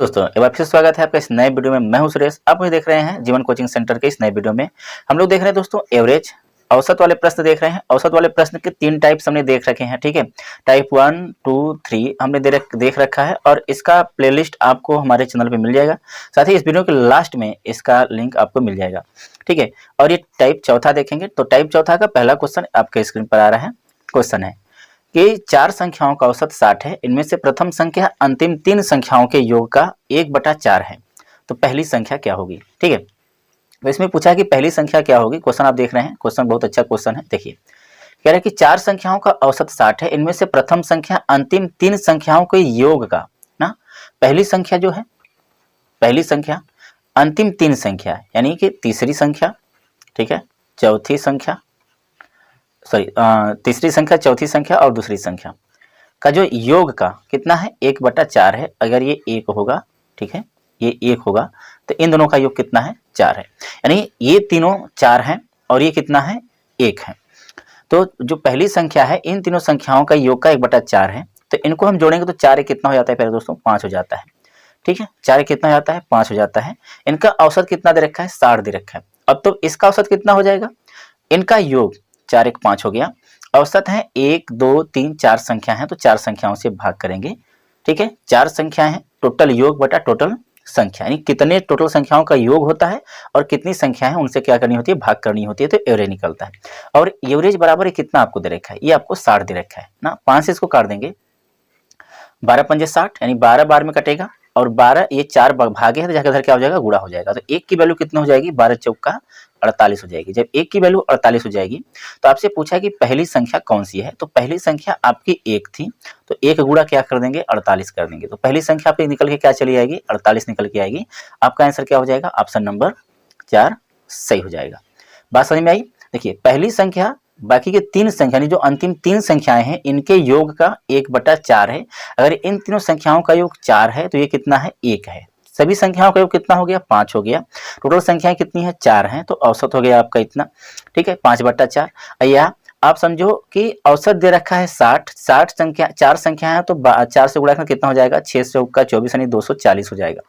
दोस्तों एक बार फिर स्वागत है आपका इस नए वीडियो में। मैं हूं सुरेश। आप मुझे देख रहे हैं जीवन कोचिंग सेंटर के इस नए वीडियो में। हम लोग देख रहे हैं दोस्तों एवरेज औसत वाले प्रश्न देख रहे हैं। औसत वाले प्रश्न के 3 टाइप्स हमने देख रखे हैं, ठीक है। टाइप 1, 2, 3 हमने देख रखा है और इसका प्लेलिस्ट आपको हमारे चैनल पे मिल जाएगा। साथ ही इस वीडियो के लास्ट में इसका लिंक आपको मिल जाएगा, ठीक है। और ये टाइप चौथा देखेंगे तो टाइप चौथा का पहला क्वेश्चन आपके स्क्रीन पर आ रहा है। क्वेश्चन है कि 4 संख्याओं का औसत 60 है, इनमें से प्रथम संख्या अंतिम 3 संख्याओं के योग का 1/4 है, तो पहली संख्या क्या होगी, ठीक है। तो इसमें पूछा है कि पहली संख्या क्या होगी। क्वेश्चन आप देख रहे हैं, क्वेश्चन बहुत अच्छा क्वेश्चन है। देखिए कह रहा है कि 4 संख्याओं का औसत 60 है, इनमें से प्रथम संख्या अंतिम 3 संख्याओं के योग का ना, पहली संख्या जो है, पहली संख्या अंतिम 3 संख्या यानी कि तीसरी संख्या, ठीक है, चौथी संख्या, तीसरी संख्या, चौथी संख्या और दूसरी संख्या का जो योग का कितना है 1/4 है। अगर ये 1 होगा, ठीक है, ये 1 होगा तो इन दोनों का योग कितना है 4 है, यानी ये तीनों 4 हैं और ये कितना है 1 है। तो जो पहली संख्या है इन तीनों संख्याओं का योग का 1/4 है, तो इनको हम जोड़ेंगे तो 4 कितना हो जाता है, पहले दोस्तों 5 हो जाता है, ठीक है। 4 कितना हो जाता है 5 हो जाता है। इनका औसत कितना दे रखा है 60 दे रखा है। अब तो इसका औसत कितना हो जाएगा, इनका योग 4 1 5 हो गया। औसत है 1 2 3 4 संख्या है, तो 4 संख्याओं से भाग करेंगे, ठीक है। 4 संख्या है, टोटल योग बटा टोटल संख्या, यानी कितने टोटल संख्याओं का योग होता है और कितनी संख्या है उनसे क्या करनी होती है, भाग करनी होती है, तो एवरेज निकलता है। और एवरेज बराबर कितना आपको दे रखा है, ये आपको 60 दे रखा है ना। 5 से इसको काट देंगे, 12 पंजे 60, यानी 12 बार में कटेगा और 12 ये 4 भागे है तो जाकर इधर क्या हो जाएगा, गुणा हो जाएगा। तो 1 की वैल्यू कितना हो जाएगी, 12 चौका 48 हो जाएगी। जब 1 की वैल्यू 48 हो जाएगी तो आपसे पूछा है कि पहली संख्या कौन सी है, तो पहली संख्या आपकी 1 थी, तो 1 गुणा क्या कर देंगे 48 कर देंगे, तो पहली संख्या आपकी निकल के क्या चली आएगी 48 निकल के आएगी। आपका आंसर क्या हो जाएगा, ऑप्शन नंबर 4 सही हो जाएगा। बात समझ में आई। देखिए पहली संख्या बाकी के 3 संख्या जो अंतिम 3 संख्याएं हैं इनके योग का 1/4 है। अगर इन तीनों संख्याओं का योग 4 है तो ये कितना है 1 है। सभी संख्याओं का योग कितना हो गया 5 हो गया। टोटल संख्याएं कितनी है 4 हैं, तो औसत हो गया आपका इतना, ठीक है, 5/4। या आप समझो कि औसत दे रखा है 60 संख्या, 4 संख्या है तो 4 से गुणा करना कितना हो जाएगा 6 चौका 24 यानी 240 हो जाएगा।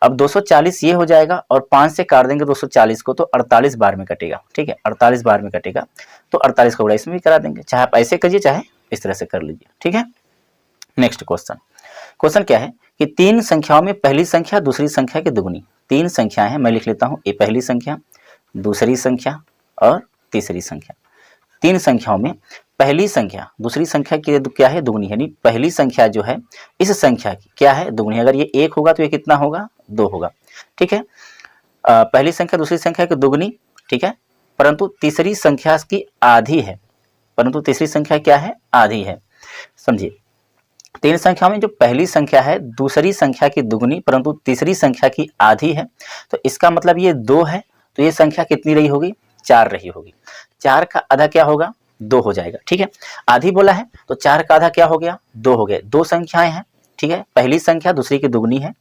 अब 240 ये हो जाएगा और 5 से काट देंगे 240 को तो 48 बार में कटेगा, ठीक है, 48 बार में कटेगा, तो 48 का गुणा इसमें भी करा देंगे, चाहे आप ऐसे करिए चाहे इस तरह से कर लीजिए, ठीक है। नेक्स्ट क्वेश्चन, क्वेश्चन क्या है कि 3 संख्याओं में पहली संख्या दूसरी संख्या की दुगुनी, 3 संख्याएं हैं, मैं लिख लेता हूँ, ये पहली संख्या, दूसरी संख्या और तीसरी संख्या। 3 संख्याओं में पहली संख्या दूसरी संख्या की क्या है दुगुनी, यानी पहली संख्या जो है इस संख्या की क्या है दुगुनी। अगर ये 1 होगा तो ये कितना होगा 2 होगा, ठीक है। पहली संख्या दूसरी संख्या की दुगुनी, ठीक है, परंतु तीसरी संख्या की आधी है, परंतु तीसरी संख्या क्या है आधी है। समझिए 3 संख्या में जो पहली संख्या है दूसरी संख्या की दुगुनी परंतु तीसरी संख्या की आधी है, तो इसका मतलब ये 2 है, तो ये संख्या कितनी रही होगी 4 रही होगी। 4 का आधा क्या होगा 2 हो जाएगा, ठीक है। आधी बोला है तो 4 का आधा क्या हो गया 2 हो गया। 2 संख्याएं हैं, ठीक है, पहली संख्या दूसरी की दुगनी है,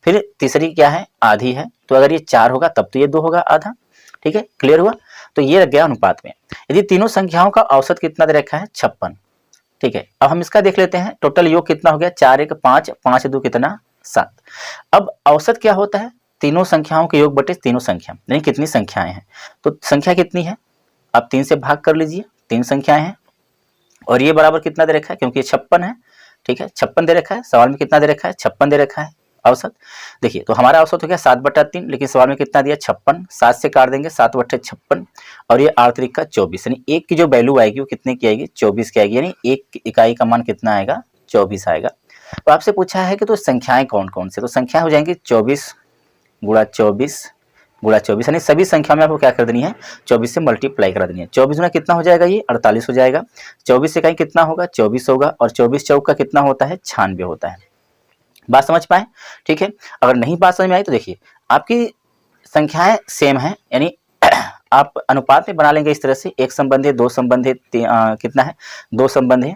फिर तीसरी क्या है आधी है, तो अगर ये 4 होगा तब तो ये 2 होगा आधा, ठीक है, क्लियर हुआ। तो ये लग गया अनुपात में। यदि तीनों संख्याओं का औसत कितना दे रखा है 56, ठीक है। अब हम इसका देख लेते हैं, टोटल योग कितना हो गया 4 1 5, 5 2 कितना 7। अब औसत क्या होता है तीनों संख्याओं के योग बटे तीनों संख्या, यानी कितनी संख्याएं हैं, तो संख्या कितनी है आप 3 से भाग कर लीजिए, 3 संख्याएं हैं और ये बराबर कितना दे रखा है, क्योंकि ये 56 है, ठीक है, 56 दे रखा है, सवाल में कितना दे रखा है 56 दे रखा है औसत। देखिए तो हमारा औसत हो गया 7/3, लेकिन सवाल में कितना दिया 56, 7 से काट देंगे 7/56 और ये 8 3 का 24, यानी 1 की जो वैल्यू आएगी वो कितने की आएगी 24 की आएगी, यानी 1 इकाई का मान कितना आएगा 24 आएगा। तो आपसे पूछा है कि तो संख्याएं कौन कौन से, तो संख्या हो जाएंगी 24 गुणा 24 गुणा 24, यानी सभी संख्या में आपको क्या कर देनी है 24 से मल्टीप्लाई करा देनी है। 24 गुना कितना हो जाएगा ये 48 हो जाएगा, 24 इकाई कितना होगा 24 होगा और 24 चौक का कितना होता है 96 होता है। बात समझ पाए, ठीक है। अगर नहीं बात समझ में आई तो देखिए आपकी संख्याएं सेम है, यानी आप अनुपात में बना लेंगे इस तरह से, 1 संबंधी 2 संबंधी कितना है 2 संबंधी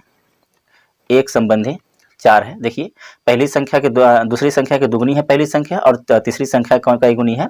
1 संबंधी 4 है। देखिए पहली संख्या के दूसरी संख्या की दुगुनी है पहली संख्या और तीसरी संख्या कौन का गुनी है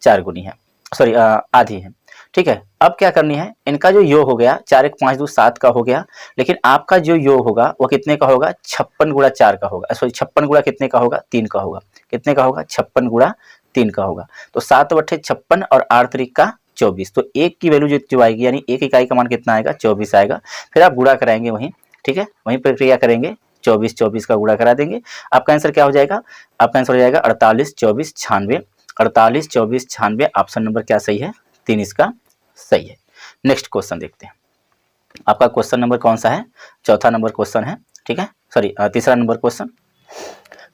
4 गुनी है, सॉरी आधी है, ठीक है। अब क्या करनी है, इनका जो योग हो गया 4 1 5 2 7 का हो गया, लेकिन आपका जो योग होगा वो कितने का होगा, 56 गुणा 4 का होगा, सॉरी 56 गुणा कितने का होगा, 3 का होगा। कितने का होगा, 56 गुणा 3 का होगा। तो 7 बट्ठे 56 और 8 त्रिक का 24, तो एक की वैल्यू जो आएगी यानी एक इकाई का मान कितना आएगा, 24 आएगा। फिर आप गुणा कराएंगे वहीं, ठीक है, वहीं प्रक्रिया करेंगे, 24 24 का गुणा करा देंगे। आपका आंसर क्या हो जाएगा, आपका आंसर हो जाएगा 48 24 96, 48 24 96। ऑप्शन नंबर क्या सही है, 3 इसका सही है। नेक्स्ट क्वेश्चन देखते हैं, आपका क्वेश्चन नंबर कौन सा है, चौथा नंबर क्वेश्चन है, ठीक है, सॉरी तीसरा नंबर क्वेश्चन।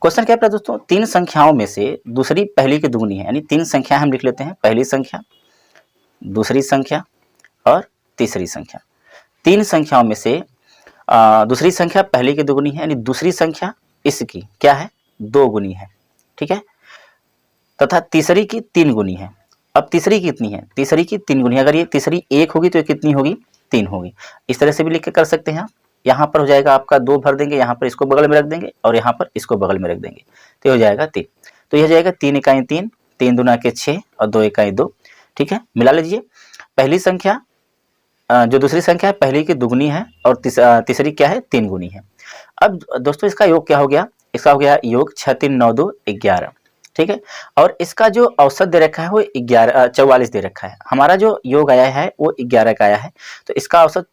क्वेश्चन क्या है दोस्तों, 3 संख्याओं में से दूसरी पहली की दुगनी है, यानी 3 संख्या हम लिख लेते हैं, पहली संख्या, दूसरी संख्या और तीसरी संख्या। 3 संख्याओं में से दूसरी संख्या पहली की दुगनी है, यानी दूसरी संख्या इसकी क्या है, 2 गुनी है, ठीक है, तथा तीसरी की 3 गुनी है। अब तीसरी कितनी है, तीसरी की 3 गुनी। अगर ये तीसरी 1 होगी तो ये कितनी होगी, 3 होगी। इस तरह से भी लिख के कर सकते हैं आप। यहाँ पर हो जाएगा आपका 2 भर देंगे, यहाँ पर इसको बगल में रख देंगे और यहाँ पर इसको बगल में रख देंगे, तो ये हो जाएगा 3। तो ये हो जाएगा 3 इकाई 3, 3 दूना के 6 और 2 इकाई 2, ठीक है। मिला लीजिए, पहली संख्या जो दूसरी संख्या है पहली की दुगनी है और तीसरी क्या है, 3 गुनी है। अब दोस्तों इसका योग क्या हो गया, इसका हो गया योग 6 3 9 2 11, ठीक है। और इसका जो औसत दे रखा है वो 44 दे रखा है। हमारा जो योग आया है वो 11 का आया है, तो इसका औसत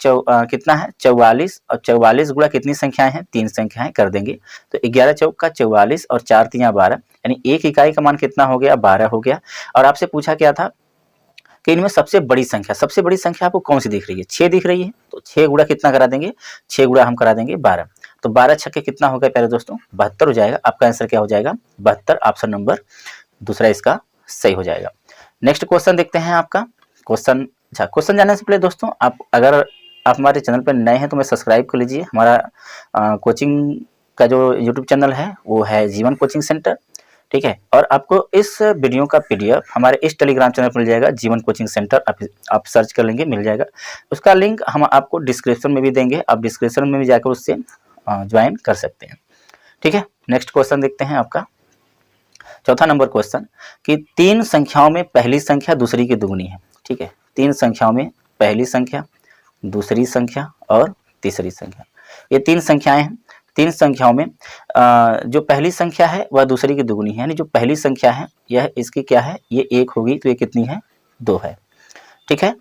कितना है, 44, और 44 गुणा कितनी संख्याएं हैं, 3 संख्याएं कर देंगे, तो 11 चौक का 44 और 4 3 12, यानी एक इकाई का मान कितना हो गया, 12 हो गया। और आपसे पूछा क्या था कि इनमें सबसे बड़ी संख्या आपको कौन सी दिख रही है, 6 दिख रही है, तो 6 गुणा कितना करा देंगे, 6 गुणा हम करा देंगे 12, तो 12 छक्के कितना हो गया प्यारे दोस्तों, 72 हो जाएगा। आपका आंसर क्या हो जाएगा, 72। ऑप्शन नंबर दूसरा इसका सही हो जाएगा। नेक्स्ट क्वेश्चन देखते हैं आपका क्वेश्चन। अच्छा, क्वेश्चन जानने से पहले दोस्तों अगर आप हमारे चैनल पर नए हैं तो मैं सब्सक्राइब कर लीजिए। हमारा कोचिंग का जो यूट्यूब चैनल है वो है जीवन कोचिंग सेंटर, ठीक है। और आपको इस वीडियो का पीडीएफ हमारे इस टेलीग्राम चैनल पर मिल जाएगा, जीवन कोचिंग सेंटर, आप सर्च कर लेंगे मिल जाएगा। उसका लिंक हम आपको डिस्क्रिप्शन में भी देंगे, आप डिस्क्रिप्शन में भी जाकर उससे ज्वाइन कर सकते हैं, ठीक है। नेक्स्ट क्वेश्चन देखते हैं आपका चौथा नंबर क्वेश्चन कि 3 संख्याओं में पहली संख्या दूसरी की दुगनी है, ठीक है। 3 संख्याओं में पहली संख्या, दूसरी संख्या और तीसरी संख्या, ये 3 संख्याएं हैं। 3 संख्याओं में जो पहली संख्या है वह दूसरी की दुगनी है, यानी जो पहली संख्या है यह इसकी क्या है, ये 1 होगी, तो ये कितनी है, 2 है, ठीक है।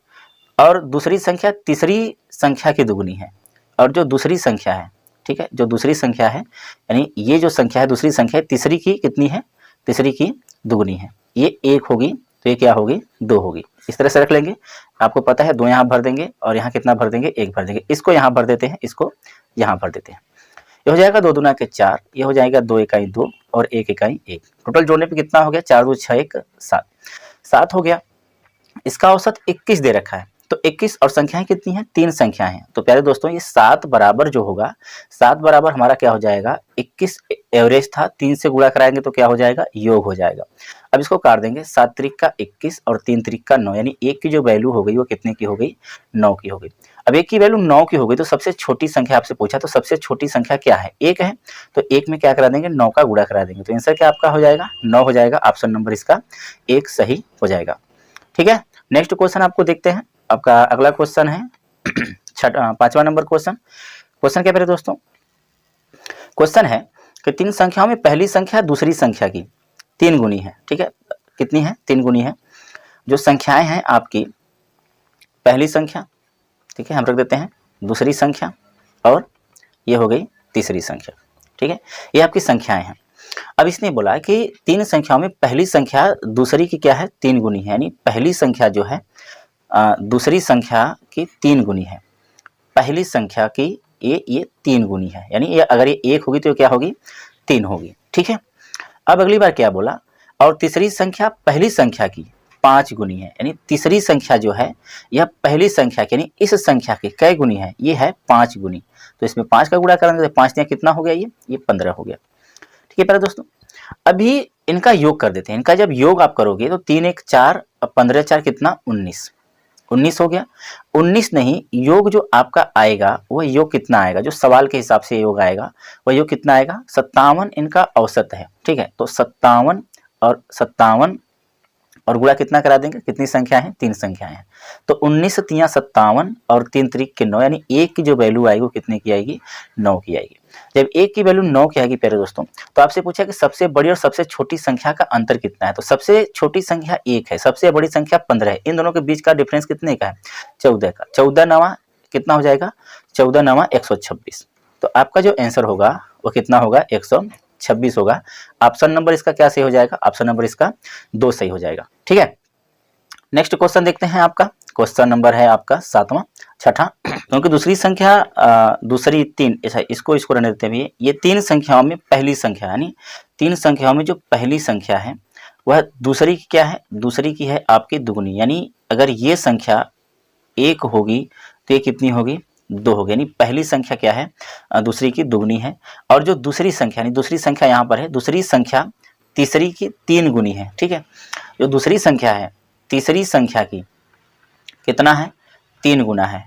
और दूसरी संख्या तीसरी संख्या की दुगनी है, और जो दूसरी संख्या है, ठीक है, जो दूसरी संख्या है यानी ये जो संख्या है दूसरी संख्या है, तीसरी की कितनी है, तीसरी की दुगनी है, ये 1 होगी, तो ये क्या होगी, 2 होगी। इस तरह से रख लेंगे, आपको पता है 2 यहाँ भर देंगे और यहाँ कितना भर देंगे, 1 भर देंगे, इसको यहाँ भर देते हैं, इसको यहाँ भर देते हैं, ये हो जाएगा 2 दूना के 4, ये हो जाएगा 2 इकाई 2 और 1 इकाई 1, टोटल जोड़ने पे कितना हो गया, 4 2 6 1 7, 7 हो गया। इसका औसत 21 दे रखा है, तो 21 और संख्याएं कितनी हैं, 3 संख्याएं हैं, तो प्यारे दोस्तों ये 7 बराबर जो होगा, 7 बराबर हमारा क्या हो जाएगा, 21 एवरेज था, 3 से गुणा कराएंगे तो क्या हो जाएगा, योग हो जाएगा। अब इसको काट देंगे, 7 त्रिक का 21 और 3 त्रिक का 9, यानी 1 की जो वैल्यू हो गई वो कितने की हो गई, 9 की हो गई। अब 1 की वैल्यू 9 की हो गई, तो सबसे छोटी संख्या आपसे पूछा, तो सबसे छोटी संख्या क्या है, 1 है, तो 1 में क्या करा देंगे, 9 का गुणा करा देंगे, तो आंसर क्या आपका हो जाएगा, 9 हो जाएगा। ऑप्शन नंबर इसका 1 सही हो जाएगा, ठीक है। नेक्स्ट क्वेश्चन आपको देखते हैं, आपका अगला क्वेश्चन है 5वां नंबर क्वेश्चन। क्वेश्चन क्या है दोस्तों, क्वेश्चन है कि 3 संख्याओं में पहली संख्या दूसरी संख्या की 3 गुनी है, ठीक है, कितनी है, 3 गुनी है। जो संख्याएं हैं आपकी, पहली संख्या, ठीक है, हम रख देते हैं दूसरी संख्या, और ये हो गई तीसरी संख्या, ठीक है, ये आपकी संख्याएं हैं। अब इसने बोला कि 3 संख्याओं में पहली संख्या दूसरी की क्या है, 3 गुनी है, यानी पहली संख्या जो है दूसरी संख्या की 3 गुनी है, पहली संख्या की ये 3 गुनी है, यानी ये अगर ये 1 होगी तो ये क्या होगी, 3 होगी, ठीक है। अब अगली बार क्या बोला, और तीसरी संख्या पहली संख्या की 5 गुनी है, यानी तीसरी संख्या जो है यह पहली संख्या की, यानी इस संख्या की कै गुनी है, ये है 5 गुनी, तो इसमें 5 का गुणा करेंगे तो 5 कितना हो गया, ये 15 हो गया, ठीक है प्यारे दोस्तों। अभी इनका योग कर देते हैं, इनका जब योग आप करोगे तो 3 1 4 15 4 कितना, 19 हो गया। 19 नहीं, योग जो आपका आएगा वह योग कितना आएगा, जो सवाल के हिसाब से योग आएगा वह योग कितना आएगा, 57 इनका औसत है, ठीक है। तो 57 और 57 और गुणा कितना करा देंगे, कितनी संख्या है, 3 संख्याएं हैं। तो 19 तियां 57 और 3 त्रिक के 9, यानी एक की जो वैल्यू आएगी वो कितने की आएगी, 9 की आएगी। जब एक की वैल्यू 9 की आएगी प्यारे दोस्तों, तो आपसे पूछा कि सबसे बड़ी और सबसे छोटी संख्या का अंतर कितना है। तो सबसे छोटी संख्या 1 है, सबसे बड़ी संख्या 15 है। इन दोनों के बीच का डिफरेंस कितने का है, 14 का। 14 नवा कितना हो जाएगा, 14 नवा 126। तो आपका जो आंसर होगा वो कितना होगा, 126 होगा। ऑप्शन नंबर इसका क्या सही हो जाएगा, ऑप्शन नंबर इसका 2 सही हो जाएगा। ठीक है, नेक्स्ट क्वेश्चन देखते हैं। आपका क्वेश्चन नंबर है आपका 7वां, छठा। क्योंकि दूसरी संख्या दूसरी 3, इसको रहने देते हैं। ये 3 संख्याओं में पहली संख्या, यानी 3 संख्याओं में जो पहली संख्या है वह दूसरी की क्या है, दूसरी की है आपकी दुगनी। यानी अगर ये संख्या 1 होगी तो ये कितनी होगी, 2 होगी। यानी पहली संख्या क्या है, दूसरी की दुगनी है। और जो दूसरी संख्या, यानी दूसरी संख्या यहाँ पर है, दूसरी संख्या तीसरी की 3 गुनी है। ठीक है, जो दूसरी संख्या है तीसरी संख्या की कितना है, 3 गुना है।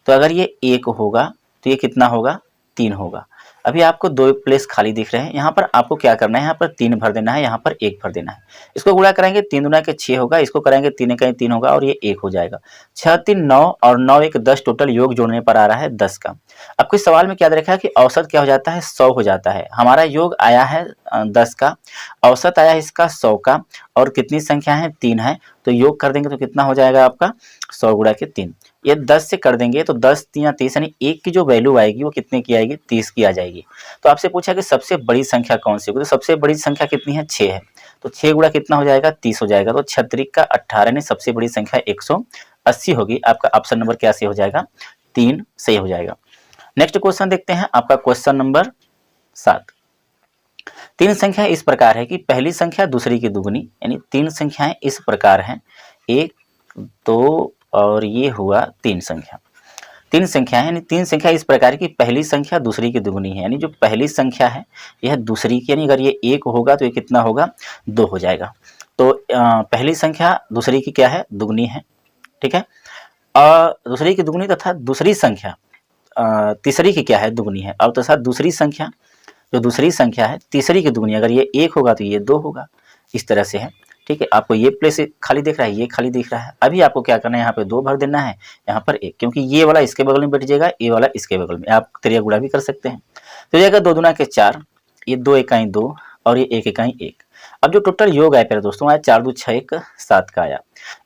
तो अगर ये 1 होगा तो ये कितना होगा, 3 होगा। अभी आपको 2 प्लेस खाली दिख रहे हैं, यहाँ पर आपको क्या करना है, यहाँ पर 3 भर देना है, यहाँ पर 1 भर देना है। इसको गुणा कराएंगे, 3 गुना के 6 होगा, इसको कराएंगे 3 एक 3 होगा और ये 1 हो जाएगा। 6 3 9 और 9 1 10, टोटल योग जोड़ने पर आ रहा है 10 का। आपको इस सवाल में क्या दे रखा है कि औसत क्या हो जाता है, 100 हो जाता है। हमारा योग आया है 10 का, औसत आया है इसका 100 का, और कितनी संख्या है, 3 है। तो योग कर देंगे तो कितना हो जाएगा आपका, 100 गुणा के 3। ये 10 से कर देंगे तो 10 3 30, यानी 1 की जो वैल्यू आएगी वो कितने की आएगी, 30 की आ जाएगी। तो आपसे पूछा कि सबसे बड़ी संख्या कौन सी होगी, तो सबसे बड़ी संख्या कितनी है, 6 है। तो 6 गुणा कितना हो जाएगा, 30 हो जाएगा। तो 6 का 18, यानी सबसे बड़ी संख्या 180 होगी। आपका ऑप्शन नंबर क्या सही हो जाएगा, 3 सही हो जाएगा। नेक्स्ट क्वेश्चन देखते हैं, आपका क्वेश्चन नंबर 7। 3 संख्या इस प्रकार है कि पहली संख्या दूसरी की दुगनी, यानी 3 संख्याएं इस प्रकार हैं, 1 2 और ये हुआ 3 संख्या। 3 संख्याएं, यानी 3 संख्या इस प्रकार की पहली संख्या दूसरी की दुगनी है। यानी जो पहली संख्या है यह दूसरी की, यानी अगर ये 1 होगा तो ये कितना होगा, 2 हो जाएगा। तो पहली संख्या दूसरी की क्या है, दुगनी है। ठीक है, और दूसरी की दुगनी तथा दूसरी संख्या तीसरी की क्या है, दुगनी है। और तथा दूसरी संख्या, जो दूसरी संख्या है तीसरी की दुगनी, अगर ये 1 होगा तो ये 2 होगा। इस तरह से है। ठीक है, आपको ये प्लेस खाली दिख रहा है, ये खाली दिख रहा है। अभी आपको क्या करना है, यहाँ पे 2 भर देना है, यहाँ पर 1, क्योंकि ये वाला इसके बगल में बैठ जाएगा, ये वाला इसके बगल में। आप त्रिया गुणा भी कर सकते हैं। तो जाएगा 2 दूना के 4, ये 2 इकाई 2 और ये 1 इकाई 1। अब जो टोटल योग आया प्यारे दोस्तों, आया 4 2 6 1 7 का आया।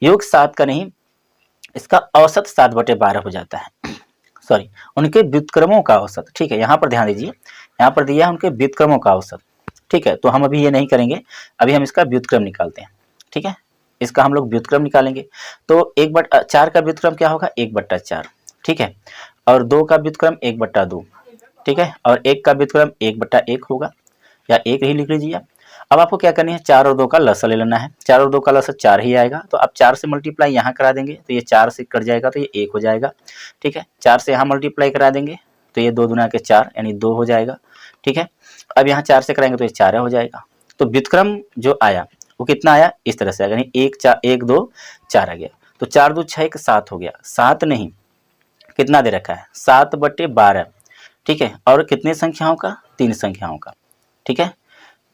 योग 7 का नहीं, इसका औसत 7/12 हो जाता है। सॉरी, उनके व्युत्क्रमों का औसत। ठीक है, यहाँ पर ध्यान दीजिए, यहाँ पर दिया है उनके व्युत्क्रमों का औसत। ठीक है, तो हम अभी ये नहीं करेंगे, अभी हम इसका व्युत्क्रम निकालते हैं। ठीक है, इसका हम लोग व्युत्क्रम निकालेंगे। तो 1/4 का व्युत्क्रम क्या होगा, 1/4। ठीक है, और 2 का व्युत्क्रम 1/2। ठीक है, और 1 का व्युत्क्रम 1/1 होगा, या 1 ही लिख लीजिए। अब आपको क्या करनी है, 4 और 2 का लसा ले लेना है। 4 और 2 का लसा 4 ही आएगा। तो आप 4 से मल्टीप्लाई यहाँ करा देंगे तो ये 4 से कट जाएगा तो ये 1 हो जाएगा। ठीक है, 4 से यहाँ मल्टीप्लाई करा देंगे तो ये 2 दूना के 4, यानी 2 हो जाएगा। ठीक है, अब यहाँ 4 से कराएंगे तो ये 4 हो जाएगा। तो व्युत्क्रम जो आया वो कितना आया, इस तरह से आएगा, यानी 1 2 4 आ गया। तो 4 2 6 1 7 हो गया। 7 नहीं, कितना दे रखा है, 7/12। ठीक है, और कितने संख्याओं का, 3 संख्याओं का। ठीक है,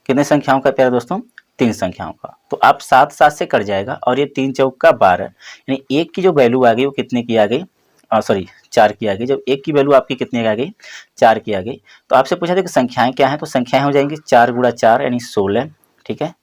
कितने संख्याओं का प्यारे दोस्तों, 3 संख्याओं का। तो आप 7 7 से कट जाएगा और ये 3 चौक का 12, यानी 1 की जो वैल्यू आ गई वो कितने की आ गई, सॉरी 4 की आ गई। जब 1 की वैल्यू आपकी कितने की आ गई, 4 की आ गई। तो आपसे पूछा था कि संख्याएं क्या हैं, तो संख्याएं हो जाएंगी 4 गुणा 4 यानी 16। ठीक है,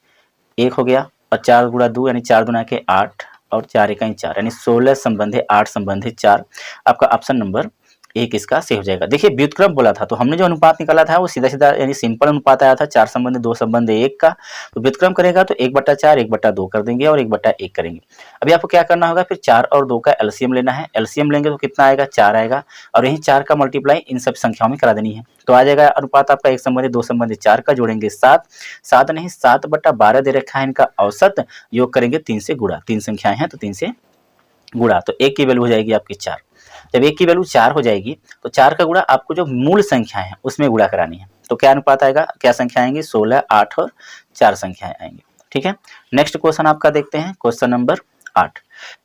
1 हो गया, और 4 गुणा 2 यानी 4 दूना के 8, और 4 इकाई 4, यानी 16 संबंधे 8 संबंधे 4। आपका ऑप्शन नंबर 1 इसका सही हो जाएगा। देखिए व्युत्क्रम बोला था, तो हमने जो अनुपात निकाला था वो सीधा सीधा यानी सिंपल अनुपात आया था, 4 संबंध 2 संबंध 1 का। तो व्युत्क्रम करेगा तो 1/4 1/2 कर देंगे और 1/1 करेंगे। अभी आपको क्या करना होगा, फिर 4 और 2 का एलसीएम लेना है। एलसीएम लेंगे तो कितना आएगा, 4 आएगा, और यही 4 का मल्टीप्लाई इन सब संख्याओं में करा देनी है। तो आ जाएगा अनुपात आपका 1 संबंधी 2 संबंधी 4 का, जोड़ेंगे 7, 7 नहीं 7/12 दे रखा है इनका औसत। योग करेंगे 3 से गुणा, 3 संख्याएं हैं तो 3 से गुणा, तो 1 की वैल्यू हो जाएगी आपकी 4। जब 1 की वैल्यू 4 हो जाएगी तो 4 का गुणा आपको जो मूल संख्या है उसमें गुणा करानी है। तो क्या अनुपात आएगा, क्या संख्या आएंगी, 16 8 और 4 संख्याएं आएंगी। ठीक है, नेक्स्ट क्वेश्चन आपका देखते हैं, क्वेश्चन नंबर 8।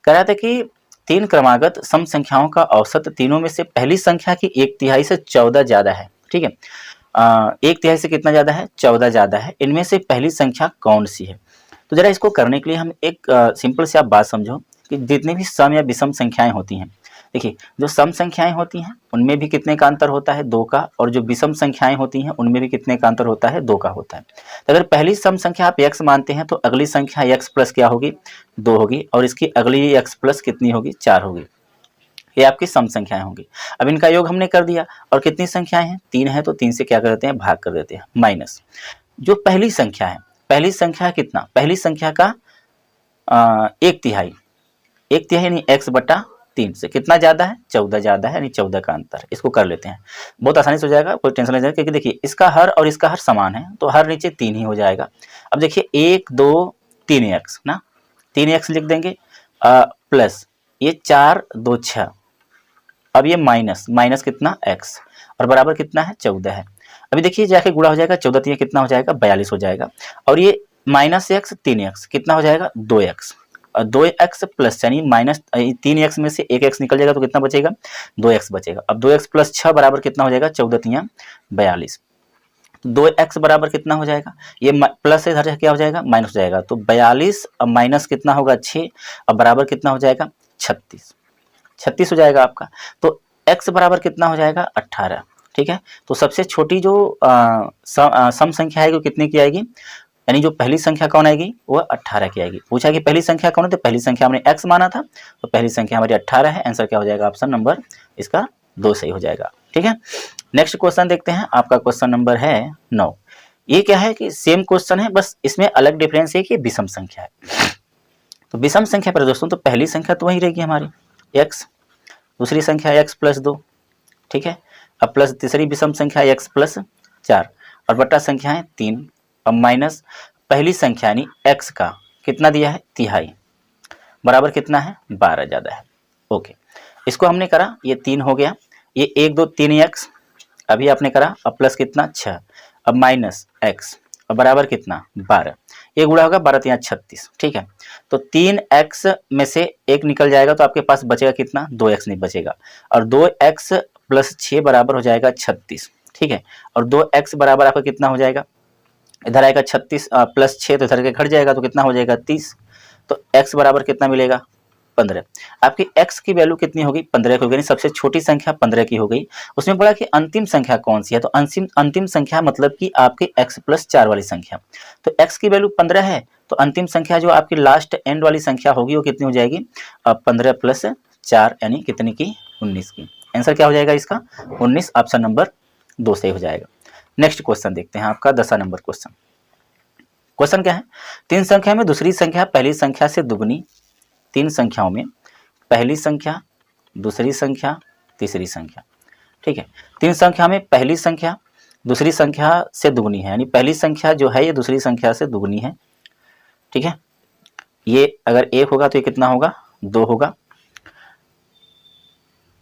कह रहा था कि 3 क्रमागत सम संख्याओं का औसत तीनों में से पहली संख्या की 1/3 से 14 ज्यादा है। ठीक है, 1/3 से कितना ज्यादा है, 14 ज्यादा है। इनमें से पहली संख्या कौन सी है। तो जरा इसको करने के लिए हम एक सिंपल से आप बात समझो कि जितनी भी सम या विषम संख्याएं होती हैं, देखिए जो सम संख्याएं होती हैं उनमें भी कितने का अंतर होता है, 2 का, और जो विषम संख्याएं होती हैं उनमें भी कितने का अंतर होता है, 2 का होता है। तो अगर पहली सम संख्या आप x मानते हैं तो अगली संख्या x प्लस क्या होगी, 2 होगी, और इसकी अगली x प्लस कितनी होगी, 4 होगी। ये आपकी सम संख्याएं होंगी। अब इनका योग हमने कर दिया, और कितनी संख्याएं हैं, 3 है, तो 3 से क्या कर देते हैं, भाग कर देते हैं, माइनस जो पहली संख्या है, पहली संख्या कितना, पहली संख्या का 1/3, 1/3 यानी x बटा 3 से कितना ज़्यादा है, 14 ज़्यादा है, यानी 14 का अंतर। इसको कर लेते हैं, बहुत आसानी से हो जाएगा, कोई टेंशन नहीं जाएगा, क्योंकि देखिए इसका हर और इसका हर समान है, तो हर नीचे 3 ही हो जाएगा। अब देखिए 1 2 3x ना, 3x लिख देंगे, प्लस ये 4 2 6, अब ये माइनस माइनस कितना x, और बराबर कितना है, 14 है। अभी देखिए जाके गुणा हो जाएगा, 14 3 कितना हो जाएगा, 42 हो जाएगा, और ये माइनस x 3x कितना हो जाएगा, 2x, और 2x प्लस यानी माइनस 3x में से 1x निकल जाएगा तो कितना बचेगा, 2x बचेगा। अब 2x प्लस 6 बराबर कितना हो जाएगा, 14 3 42, 2x बराबर कितना हो जाएगा, ये प्लस से इधर क्या हो जाएगा, माइनस हो जाएगा, तो 42 अब माइनस कितना होगा, 6, अब बराबर कितना हो जाएगा, 36 हो जाएगा आपका। तो x बराबर कितना हो जाएगा, 18। ठीक है, तो सबसे छोटी जो सम संख्या आएगी वो कितने की आएगी, यानी जो पहली संख्या कौन आएगी, वो 18 की आएगी। पूछा कि पहली संख्या कौन है, तो पहली संख्या हमने x माना था, तो पहली संख्या हमारी 18 है। आंसर क्या हो जाएगा, ऑप्शन नंबर इसका 2 सही हो जाएगा। ठीक है, नेक्स्ट क्वेश्चन देखते हैं, आपका क्वेश्चन नंबर है 9। ये क्या है कि सेम क्वेश्चन है, बस इसमें अलग डिफरेंस है कि विषम संख्या है। तो विषम संख्या पर दोस्तों, तो पहली संख्या तो वही रहेगी हमारी x, दूसरी संख्या x प्लस 2, ठीक है, अब प्लस तीसरी विषम संख्या x प्लस 4, और बटा संख्या है 3, अब माइनस पहली संख्या यानी x का कितना दिया है, तिहाई, बराबर कितना है, 12 ज़्यादा है। ओके, इसको हमने करा, ये 3 हो गया, ये 1 2 3x अभी आपने करा, अब प्लस कितना 6, अब माइनस x, अब बराबर कितना 12, ये गुणा होगा 12 3 36। ठीक है, तो 3x में से 1 निकल जाएगा तो आपके पास बचेगा कितना, 2x नहीं बचेगा, और 2x प्लस 6 बराबर हो जाएगा 36। ठीक है, और 2x बराबर आपका कितना हो जाएगा, इधर आएगा 36 प्लस 6 तो इधर के घट जाएगा तो कितना हो जाएगा 30, तो x बराबर कितना मिलेगा, 15। आपकी x की वैल्यू कितनी होगी, 15 की हो गई, सबसे छोटी संख्या 15 की हो गई। उसमें बोला कि अंतिम संख्या कौन सी है, तो अंतिम संख्या मतलब कि आपकी x प्लस 4 वाली संख्या, तो x की वैल्यू 15 है, तो अंतिम संख्या जो आपकी लास्ट एंड वाली संख्या होगी वो कितनी हो जाएगी, 15 प्लस 4 यानी कितनी की, 19 की। आंसर क्या हो जाएगा इसका, 19, ऑप्शन नंबर 2 सही हो जाएगा। नेक्स्ट क्वेश्चन देखते हैं, आपका 10वां नंबर क्वेश्चन। क्वेश्चन क्या है, 3 संख्या में दूसरी संख्या पहली संख्या से दुगनी, 3 संख्याओं में पहली संख्या, दूसरी संख्या, तीसरी संख्या। ठीक है, 3 संख्या में पहली संख्या दूसरी संख्या से दुगनी है, यानी पहली संख्या जो है ये दूसरी संख्या से दुगनी है। ठीक है, ये अगर 1 होगा तो ये कितना होगा, 2 होगा,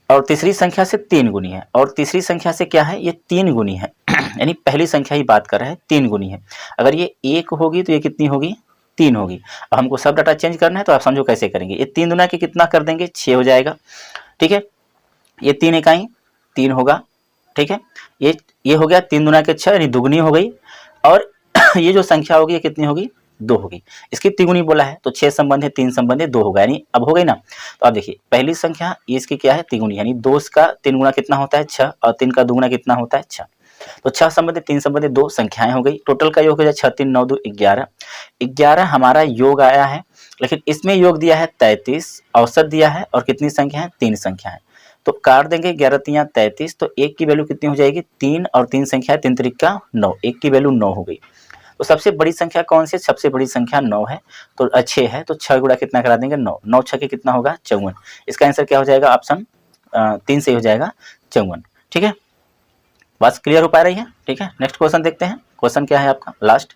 और तीसरी संख्या से 3 गुनी है, और तीसरी संख्या से क्या है, ये 3 गुनी है, यानी पहली संख्या ही बात कर रहा है, 3 गुनी है। अगर ये 1 होगी तो ये कितनी होगी, 3 होगी। अब हमको सब डाटा चेंज करना है तो आप समझो कैसे करेंगे, ये 3 दुना के कितना कर देंगे, 6 हो जाएगा। ठीक है, ये 3 इकाई 3 होगा। ठीक है, ये हो गया 3 दुना के 6 यानी दुगनी हो गई, और ये जो संख्या होगी ये कितनी होगी, 2 होगी। इसकी तिगुनी बोला है तो 6 संबंध है, 3 संबंध है, 2 होगा, यानी अब हो गई ना। तो आप देखिए पहली संख्या इसकी क्या है, तिगुनी, यानी 2 का 3 गुना कितना होता है, 6, और 3 का दुगुना कितना होता है, 6। तो 6 संबंध 3 संबंध 2 संख्याएं हो गई, टोटल का योग हो जाए 6 3 9 2 11। 11 हमारा योग आया है, लेकिन इसमें योग दिया है 33, औसत दिया है, और कितनी संख्या है, 3 संख्या है। तो काट देंगे 11 3 33, तो 1 की वैल्यू कितनी हो जाएगी, 3, और 3 संख्या है, 3 3 का 9, 1 की वैल्यू 9 हो गई। तो सबसे बड़ी संख्या कौन सी, सबसे बड़ी संख्या 9 है, तो 6 है, तो 6 गुणा कितना करा देंगे, 9, 9 6 कितना होगा, 54। इसका आंसर क्या हो जाएगा, ऑप्शन 3 से हो जाएगा 54। ठीक है, बात क्लियर हो पा रही है। ठीक है, नेक्स्ट क्वेश्चन देखते हैं, क्वेश्चन क्या है आपका लास्ट।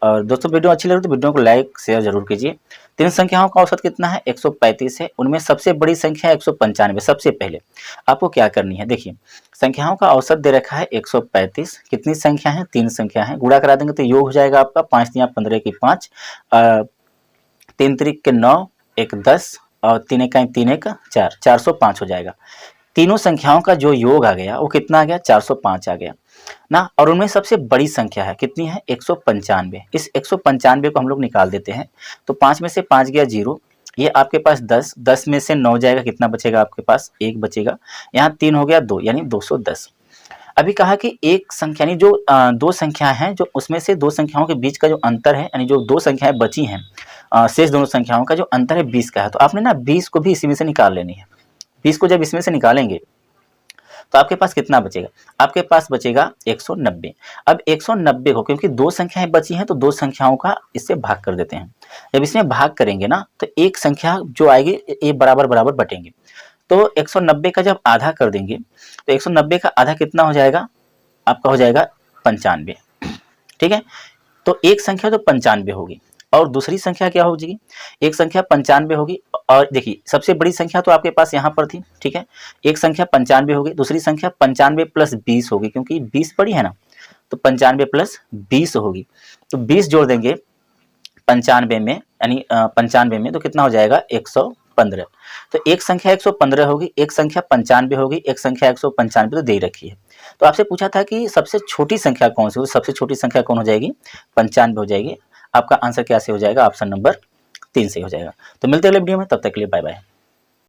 और दोस्तों वीडियो अच्छी लगे तो वीडियो को लाइक शेयर जरूर कीजिए। 3 संख्याओं का औसत कितना है, 135 है, उनमें सबसे बड़ी संख्या 195। सबसे पहले आपको क्या करनी है, देखिए संख्याओं का औसत दे रखा है 135, कितनी संख्या है, 3 संख्या है, गुणा करा देंगे तो योग हो जाएगा आपका 5 3 15 की 5, 3 3 के 9, 1 10, और 3 1 3 1 4, 405 हो जाएगा। तीनों संख्याओं का जो योग आ गया वो कितना आ गया, 405 आ गया। ना, और उनमें सबसे बड़ी संख्या है कितनी है 195। इस 195 को हम लोग निकाल देते हैं, तो 5 में से 5 गया 0, ये आपके पास 10, 10 में से 9 जाएगा, कितना बचेगा आपके पास 1 बचेगा, यहाँ 3 हो गया 2 यानी 210। अभी कहा कि एक संख्या यानी जो दो संख्याएं हैं, जो उसमें से दो संख्याओं के बीच का जो अंतर है, यानी जो दो संख्याएं बची हैं शेष दोनों संख्याओं का जो अंतर है 20 का है, तो आपने ना 20 को भी इसी में से निकाल लेनी है। 20 को जब इसमें से निकालेंगे तो आपके पास कितना बचेगा, आपके पास बचेगा 190। अब 190 को, क्योंकि दो संख्याएं बची हैं तो दो संख्याओं का इससे भाग कर देते हैं। जब इसमें भाग करेंगे ना तो एक संख्या जो आएगी ये बराबर बराबर बटेंगे, तो 190 का जब आधा कर देंगे तो 190 का आधा कितना हो जाएगा, आपका हो जाएगा 95। ठीक है, तो एक संख्या तो 95 होगी और दूसरी संख्या क्या हो जाएगी, एक संख्या 95 होगी, और देखिए सबसे बड़ी संख्या तो आपके पास यहाँ पर थी, ठीक है, एक संख्या 95 होगी, दूसरी संख्या 95 प्लस 20 होगी, क्योंकि 20 बड़ी है ना, तो 95 प्लस 20 होगी, तो 20 जोड़ देंगे 95 में, यानी 95 में, तो कितना हो जाएगा 115। तो एक संख्या 115 होगी, एक संख्या 95 होगी, एक संख्या 195 तो दे ही रखी है। तो आपसे पूछा था कि सबसे छोटी संख्या कौन सी हो, सबसे छोटी संख्या कौन हो जाएगी, 95 हो जाएगी। आपका आंसर क्या से हो जाएगा, ऑप्शन नंबर 3 से हो जाएगा। तो मिलते हैं अगले वीडियो में, तब तक के लिए बाय बाय।